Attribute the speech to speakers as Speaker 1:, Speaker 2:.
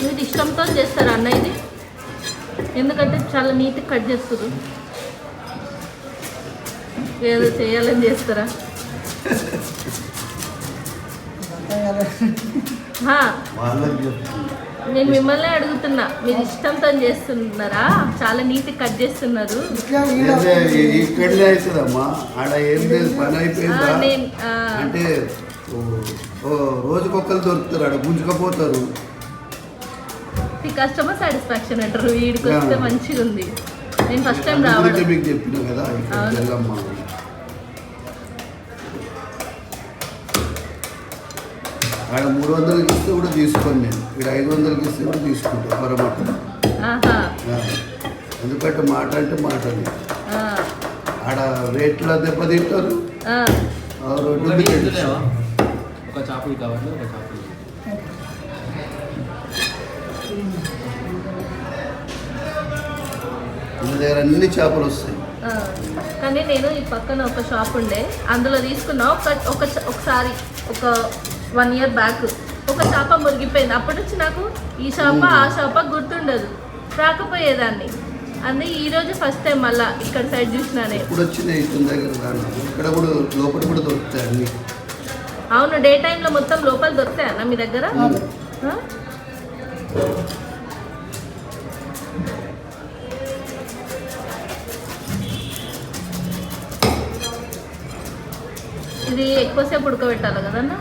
Speaker 1: మీరు ఇష్టంతో చేస్తారా అన్న ఇది? ఎందుకంటే చాలా నీట్గా కట్ చేస్తారు. ఏదో చేయాలని చేస్తారా? నేను మిమ్మల్ని అడుగుతున్నా, మీరు ఇష్టంతో చేస్తున్నారా? చాలా నీట్గా కట్ చేస్తున్నారు.
Speaker 2: అంటే రోజుకొక్కరు దొరుకుతారు, ఆడ గుంజుకపోతారు.
Speaker 1: కస్టమర్ సాటిస్ఫాక్షన్ అంటారు. వీడికి వస్తే మంచిగా ఉంది. నేను ఫస్ట్ టైం రావడం
Speaker 2: మీకు చెప్పిన కదా. ఆడ 300కి ఇస్తే కూడా తీసుకోండి, నేను ఇక్కడ 500కి ఇస్తే కూడా తీసుకుంటాను పొరపాటు. ఎందుకంటే మాట అంటే మాటలు ఆడ రేట్లో దెబ్బతింటారు.
Speaker 3: ఒక చాపలు కావాలి, ఒక చాపలు.
Speaker 2: మన దగ్గర అన్ని చేపలు వస్తాయి.
Speaker 1: కానీ నేను ఈ పక్కన ఒక షాప్ ఉండే, అందులో తీసుకున్నా. ఒకసారి ఒక 1 year బ్యాక్ ఒక చేప మురిగిపోయింది. అప్పటి నుంచి నాకు ఈ చేప ఆ చేప గుర్తుండదు, రాకపోయేదాన్ని. అందుకే ఈరోజు ఫస్ట్ టైం మళ్ళీ ఇక్కడ సైడ్ చూసినానే.
Speaker 2: ఇప్పుడు వచ్చినాయి ఇక్కడ కూడా, లోపల కూడా దొరుకుతాయి అన్ని.
Speaker 1: అవును, డే టైంలో మొత్తం లోపల దొరుకుతాయన్న మీ దగ్గర? ఇది ఎక్కువసేపు ఉడకబెట్టాలి కదన్నా?